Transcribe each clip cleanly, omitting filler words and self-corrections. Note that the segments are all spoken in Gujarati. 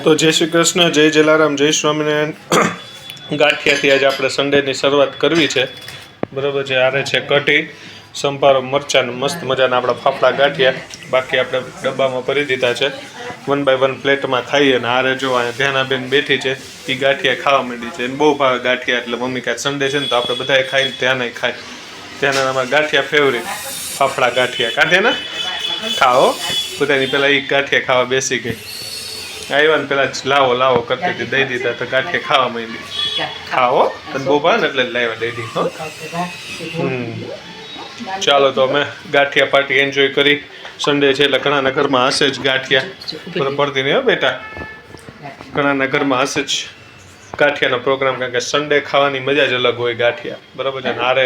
તો જય શ્રી કૃષ્ણ, જય જલારામ, જય સ્વામિનારાયણ। ગાંઠિયાથી આજે આપણે સન્ડેની શરૂઆત કરવી છે, બરાબર છે। આરે છે કઢી, સંભારો, મરચાં, મસ્ત મજાના આપણા ફાફડા ગાંઠિયા બાકી આપણે ડબ્બામાં ભરી દીધા છે। 1 બાય 1 પ્લેટમાં ખાઈએ ને આરે જો અહીંયા ધ્યાનાબેન બેઠી છે, એ ગાંઠિયા ખાવા માંડી છે। એને બહુ ભાવે ગાંઠિયા, એટલે મમ્મી કાંઈ સન્ડે છે ને તો આપણે બધાએ ખાઈને ધ્યાને ખાય। ધ્યાના અમારા ગાંઠિયા ફેવરિટ, ફાફડા ગાંઠિયા કાઢ્યા ને ખાઓ। પોતાની પહેલાં એ ગાંઠિયા ખાવા બેસી ગઈ। આવ્યા ને પેલા લાવો લાવો કરતી હતી, દઈ દીધા તો ગાંઠિયા ખાવા માંડી। ખાઓ તને બહુ ભાવે ને એટલે લાવ્યા દઈ દીધી। ચાલો તો અમે ગાંઠિયા પાર્ટી એન્જોય કરી। સન્ડે છે એટલે ઘણાના ઘરમાં હશે જ ગાંઠિયા, બરાબર પડતી નહીં હો બેટા, ઘણાના ઘરમાં હશે જ ગાંઠિયાનો પ્રોગ્રામ, કારણ કે સન્ડે ખાવાની મજા જ અલગ હોય ગાંઠિયા, બરાબર છે ને। આરે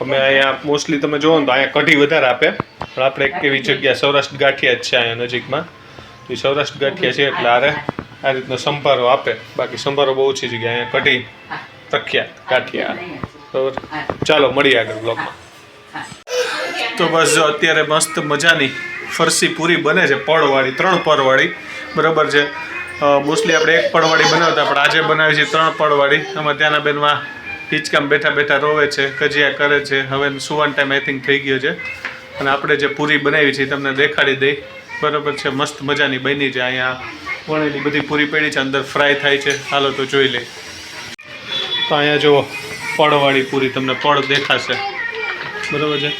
અમે અહીંયા મોસ્ટલી તમે જુઓ ને તો અહીંયા કઢી વધારે આપે, પણ આપણે એક એવી જગ્યા સૌરાષ્ટ્ર ગાંઠિયા જ છે અહીંયા નજીકમાં, એ સૌરાષ્ટ્ર ગાંઠિયા છે એટલે આરે આ રીતનો સંભારો આપે। બાકી સંભારો બહુ ઓછી જગ્યા, અહીંયા કઢી પ્રખ્યાત ગાંઠિયા, બરાબર। ચાલો મળીએ આગળ બ્લોગમાં। તો બસ જો અત્યારે મસ્ત મજાની ફરસી પૂરી બને છે, પડવાળી, 3 પડવાળી, બરાબર છે। મોસ્ટલી આપણે 1 પડવાળી બનાવતા, પણ આજે બનાવી છે 3 પડવાળી। આમાં ત્યાંના બેનમાં હિંચકામ બેઠા બેઠા રોવે છે, કજિયા કરે છે। હવે સુવાનો ટાઈમ આઈ થિંક થઈ ગયો છે, અને આપણે જે પૂરી બનાવી છે તમને દેખાડી દઈ, બરાબર છે। મસ્ત મજાની બની છે, અહીંયા વણેલી બધી પૂરી પડી છે, અંદર ફ્રાય થાય છે, હાલો તો જોઈ લઈ। તો અહીંયા જુઓ પડવાળી પૂરી, તમને પડ દેખાશે, બરાબર છે।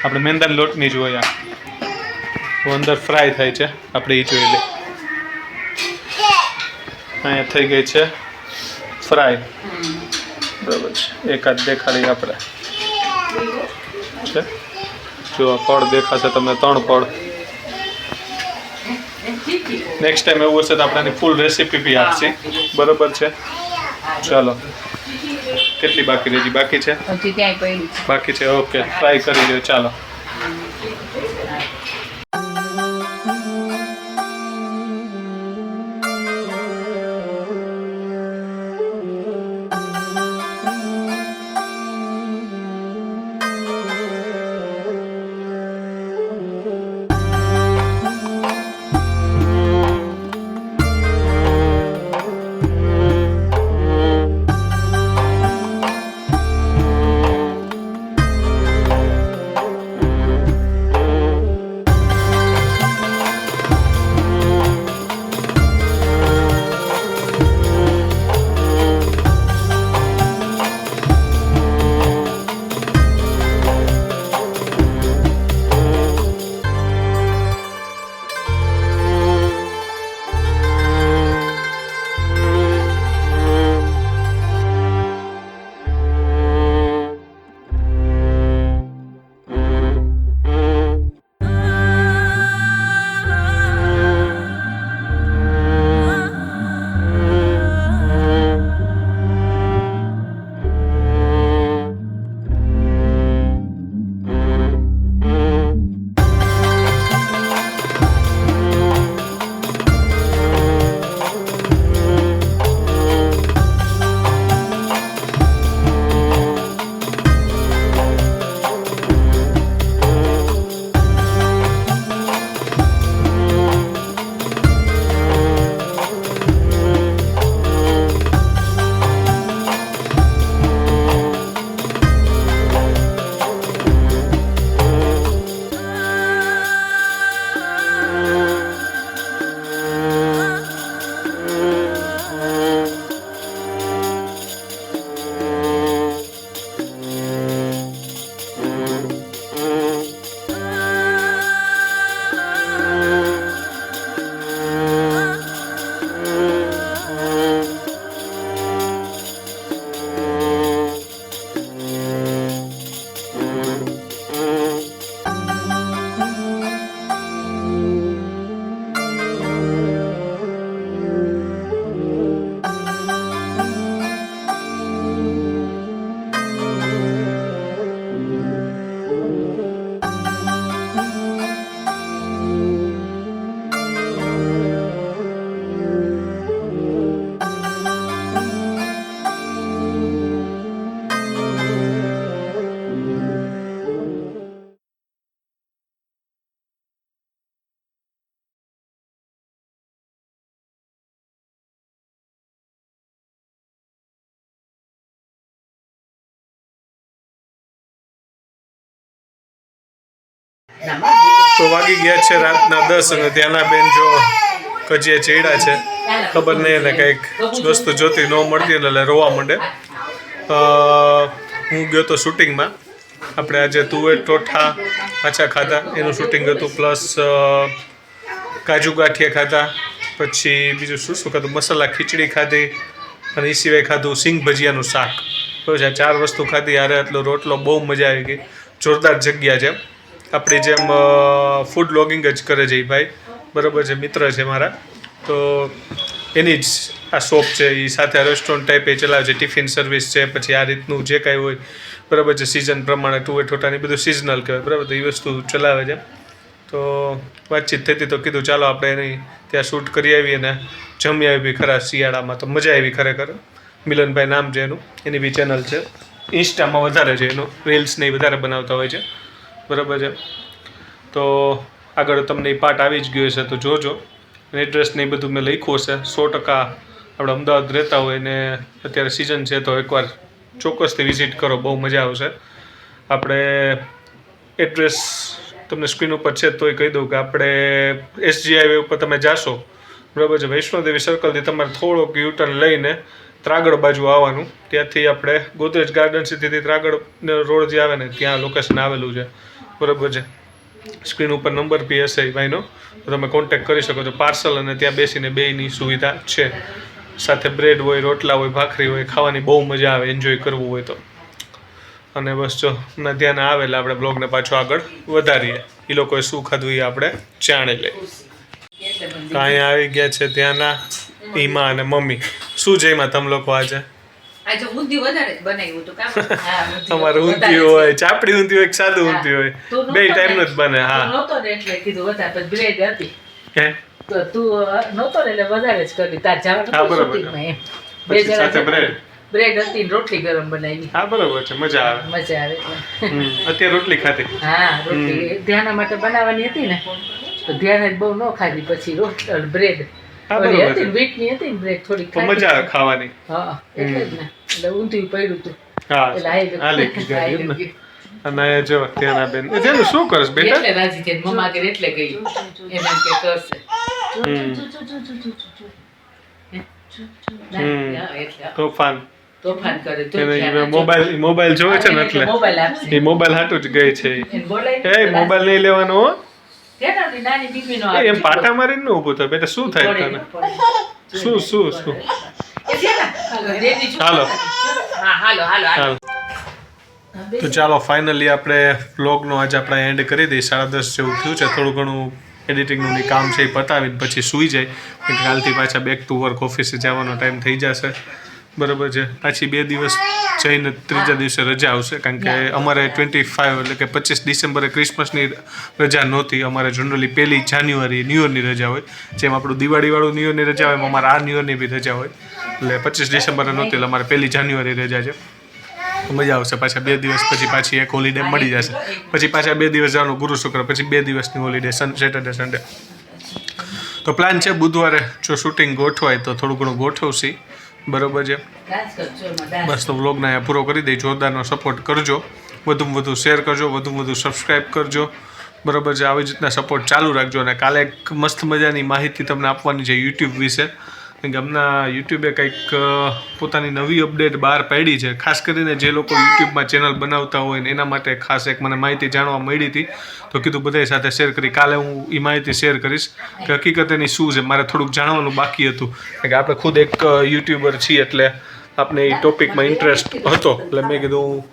આપણે મેંદાના લોટની જ હોય આ, તો અંદર ફ્રાય થાય છે, આપણે એ જોઈ લઈએ। અહીંયા થઈ ગઈ છે ફ્રાય, બરાબર છે। એકાદ દેખાડી આપણે છે, જો પડ દેખાશે તમને, 3 પડ। નેક્સ્ટ ટાઈમ એવું હશે તો આપણે ફૂલ રેસીપી બી આપશે, બરાબર છે। ચાલો કેટલી બાકી રહી? બાકી છે, બાકી છે, ઓકે ટ્રાય કરી લો, ચાલો। તો વાગી ગયા છે રાતના 10 અને ત્યાંના બેન જો કજીએ ચેડા છે. ખબર નહીં એને કંઈક વસ્તુ જોતી ન મળતી એટલે રોવા માંડે. હું ગયો તો શૂટિંગમાં. આપણે આજે તુવેર ટોઠા પાછા ખાધા, એનું શૂટિંગ હતું. પ્લસ કાજુ ગાંઠિયા ખાધા, પછી બીજું શું શું ખાધું, મસાલા ખીચડી ખાધી અને એ સિવાય ખાધું સિંગ ભજીયાનું શાક. બરાબર છે, 4 વસ્તુ ખાધી. યારે આટલો રોટલો, બહુ મજા આવી ગઈ. જોરદાર જગ્યા છે. આપણી જેમ ફૂડ બ્લોગિંગ જ કરે છે એ ભાઈ, બરાબર છે, મિત્ર છે મારા. તો એની જ આ શોપ છે, એ સાથે રેસ્ટોરન્ટ ટાઈપે ચલાવે છે, ટિફિન સર્વિસ છે, પછી આ રીતનું જે કાંઈ હોય, બરાબર છે, સિઝન પ્રમાણે તુવેર ઠોઠાની બધું સિઝનલ કહેવાય, બરાબર. તો એ વસ્તુ ચલાવે છે. તો વાતચીત થતી તો કીધું ચાલો આપણે એની ત્યાં શૂટ કરી આવીએ ને જમી આવી ખરા શિયાળામાં. તો મજા આવી ખરેખર. મિલનભાઈ નામ છે એનું, એની બી ચેનલ છે. ઇન્સ્ટામાં વધારે છે એનું, રીલ્સ ને એ વધારે બનાવતા હોય છે, બરાબર છે. તો આગળ તમને એ પાર્ટ આવી જ ગયો છે તો જોજો. એડ્રેસ ને એ બધું મેં લખ્યું હશે. 100% આપણે અમદાવાદ રહેતા હોય ને અત્યારે સિઝન છે તો એકવાર ચોક્કસથી વિઝિટ કરો, બહુ મજા આવશે. આપણે એડ્રેસ તમને સ્ક્રીન ઉપર છે તોય કહી દઉં કે આપણે SG હાઈવે ઉપર તમે જાશો, બરાબર છે, વૈષ્ણોદેવી સર્કલથી તમારે થોડોક યુટર્ન લઈને ત્રાગડ બાજુ આવવાનું. ત્યાંથી આપણે ગોદરેજ ગાર્ડન સીધીથી ત્રાગડ રોડ જે આવે ને ત્યાં લોકેશન આવેલું છે, બરાબર છે. સ્ક્રીન ઉપર નંબર બી હશે એ ભાઈનો, તો તમે કોન્ટેક્ટ કરી શકો છો. પાર્સલ અને ત્યાં બેસીને બેયની સુવિધા છે. સાથે બ્રેડ હોય, રોટલા હોય, ભાખરી હોય, ખાવાની બહુ મજા આવે એન્જોય કરવું હોય તો. અને બસ જો ના ધ્યાન આવે એટલે આપણે બ્લોગને પાછો આગળ વધારીએ. એ લોકોએ શું ખાધું એ આપણે જાણી લઈએ. તો અહીંયા આવી ગયા છે ત્યાંના ઈમા અને મમ્મી. શું જઈમાં તમે લોકો આજે? આજે ઊંધિયું વધારે જ બનાવ્યું હતું કામ. તમારે ઊંધિયું હોય, ચાપડી ઊંધિયું હોય, સાદું ઊંધિયું હોય, બે ટાઈમનું જ બને. હા, નહોતો ને એટલે કીધું વધારે. બ્રેડ હતી હે તો તું નહોતો ને એટલે વધારે જ કરી. તાર જવાનું હા, બરાબર. શૂટિંગમાં એમ. પછી સાથે બ્રેડ હતી ને રોટલી ગરમ બનાવી. હા, બરાબર છે, મજા આવે. મજા આવે એટલે. અત્યારે રોટલી ખાધી. હા, રોટલી ધ્યાના માટે બનાવવાની હતી ને તો ધ્યાન જ બહુ ન ખાધી. પછી રોટલી બ્રેડ હા, બરાબર છે. વીટની હતી ને બ્રેડ થોડીક તો મજા આવે ખાવાની. હા, એટલે જ ને. એટલે ઊંધિયું પડ્યું હતું. હા, એટલે આ લેખી ગઈ એમ ને. અને જો ત્યાંના બેન તેનું શું કરસ બેટા? એટલે રાજી છે મમ્મા આગળ એટલે ગઈ એમ કે કરશે. તોફાન તોફાન કરે તો એને મોબાઈલ જોવે છે ને એટલે મોબાઈલ આપશે. એ મોબાઈલ હાટું જ ગઈ છે. એને બોલાય એ મોબાઈલ નહીં લેવાનો હો. તેનાની નાની દીકરીનો એમ પાટા મારીને ન ઊભું થાય બેટા. શું થાય તને? શું હાલો હાલો હાલો. તો ચાલો ફાઇનલી આપણે વ્લોગનો આજે આપણે એન્ડ કરી દઈએ. 10:30 જેવું થયું છે. થોડું ઘણું એડિટિંગનું કામ છે એ પતાવીને પછી સૂઈ જાય. કાલથી પાછા બેક ટુ વર્ક ઓફિસે જવાનો ટાઈમ થઈ જશે, બરાબર છે. પાછી 2 દિવસ જઈને ત્રીજા દિવસે રજા આવશે, કારણ કે અમારે 25 એટલે કે 25 ડિસેમ્બરે ક્રિસમસની રજા નહોતી. અમારે જનરલી 1 જાન્યુઆરી ન્યૂ યરની રજા હોય. જેમ આપણું દિવાળીવાળું ન્યૂ યરની રજા હોય એમ અમારે આ ન્યૂ યરની બી રજા હોય. એટલે 25 ડિસેમ્બરે નહોતી એટલે અમારે 1 જાન્યુઆરી રજા છે. મજા આવશે. પાછા 2 દિવસ પછી પાછી એક હોલિડે મળી જશે. પછી પાછા 2 દિવસ જવાનું ગુરુ શુક્ર, પછી 2 દિવસની હોલિડે સેટરડે સન્ડે. તો પ્લાન છે બુધવારે જો શૂટિંગ ગોઠવાય તો થોડું ઘણું ગોઠવશી, બરોબર છે. બસ તો વ્લોગને અહીંયા પૂરો કરી દઈ. જોરદારનો સપોર્ટ કરજો, વધુમાં વધુ શેર કરજો, વધુમાં વધુ સબસ્ક્રાઈબ કરજો, બરોબર છે. આવી જ રીતના સપોર્ટ ચાલુ રાખજો. અને કાલે એક મસ્ત મજાની માહિતી તમને આપવાની છે યુટ્યુબ વિશે. કે હમણાં યુટ્યુબે કંઈક પોતાની નવી અપડેટ બહાર પાડી છે. ખાસ કરીને જે લોકો યુટ્યુબમાં ચેનલ બનાવતા હોય ને એના માટે ખાસ એક મને માહિતી જાણવા મળી હતી, તો કીધું બધા સાથે શેર કરી. કાલે હું એ માહિતી શેર કરીશ કે હકીકત એની શું છે. મારે થોડુંક જાણવાનું બાકી હતું, કે આપણે ખુદ એક યુટ્યુબર છીએ એટલે આપણે એ ટોપિકમાં ઇન્ટરેસ્ટ હતો. એટલે મેં કીધું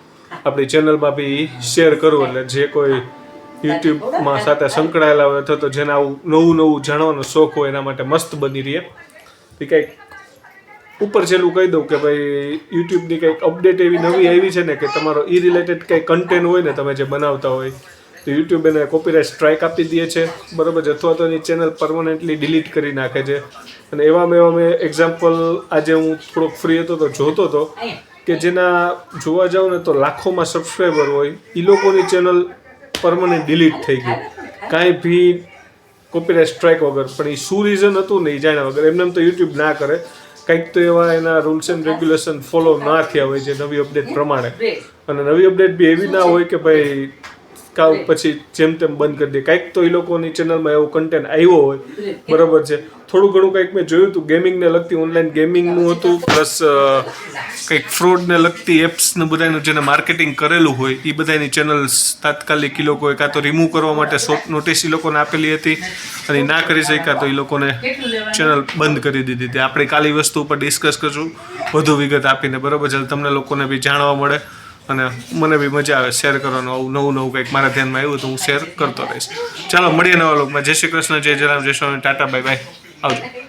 આપણી ચેનલમાં બી શેર કરું, એટલે જે કોઈ યુટ્યુબમાં સાથે સંકળાયેલા હોય અથવા તો જેને આવું નવું જાણવાનો શોખ હોય એના માટે મસ્ત બની રહે. કંઈક ઉપર છેલ્લું કહી દઉં કે ભાઈ યુટ્યુબની કંઈક અપડેટ એવી નવી આવી છે ને કે તમારો ઈ રિલેટેડ કંઈ કન્ટેન્ટ હોય ને તમે જે બનાવતા હોય તો યુટ્યુબ એને કોપીરાઇટ સ્ટ્રાઇક આપી દે છે, બરાબર છે, અથવા તો એની ચેનલ પરમનન્ટલી ડિલીટ કરી નાખે છે. અને એવા મેં એક્ઝામ્પલ આજે હું થોડોક ફ્રી હતો તો જોતો હતો કે જેના જોવા જાવ ને તો લાખોમાં સબસ્ક્રાઈબર હોય, એ લોકોની ચેનલ પરમનન્ટ ડિલીટ થઈ ગઈ કાંઈ ભી કોપીરાઇટ સ્ટ્રાઇક વગર. પણ એ શું રીઝન હતું ને એ જાણ્યા વગર. એમને તો યુટ્યુબ ના કરે, કંઈક તો એવા એના રૂલ્સ એન્ડ રેગ્યુલેશન ફોલો ના થયા હોય છે નવી અપડેટ પ્રમાણે. અને નવી અપડેટ બી એવી ના હોય કે ભાઈ કાં પછી જેમ તેમ બંધ કરી દે. કાંઈક તો એ લોકોની ચેનલમાં એવો કન્ટેન્ટ આવ્યો હોય, બરાબર છે. થોડું ઘણું કંઈક મેં જોયું હતું ગેમિંગને લગતી, ઓનલાઈન ગેમિંગનું હતું, પ્લસ કંઈક ફ્રોડને લગતી એપ્સને બધાનું જેને માર્કેટિંગ કરેલું હોય એ બધાની ચેનલ્સ તાત્કાલિક એ લોકોએ કાં તો રિમૂવ કરવા માટે શોર્ટ નોટિસ એ લોકોને આપેલી હતી અને ના કરી શક્યા તો એ લોકોને ચેનલ બંધ કરી દીધી હતી. આપણે કાલે વસ્તુ ઉપર ડિસ્કસ કરશું વધુ વિગત આપીને, બરાબર છે. તમને લોકોને બી જાણવા મળે અને મને બી મજા આવે શેર કરવાનું. આવું નવું કંઈક મારા ધ્યાનમાં આવ્યું તો હું શેર કરતો રહીશ. ચાલો મળીએ નવા લોકમાં. જય શ્રી કૃષ્ણ, જય જલારામ, જય સ્વામી, ટાટા, બાય બાય, આવજો.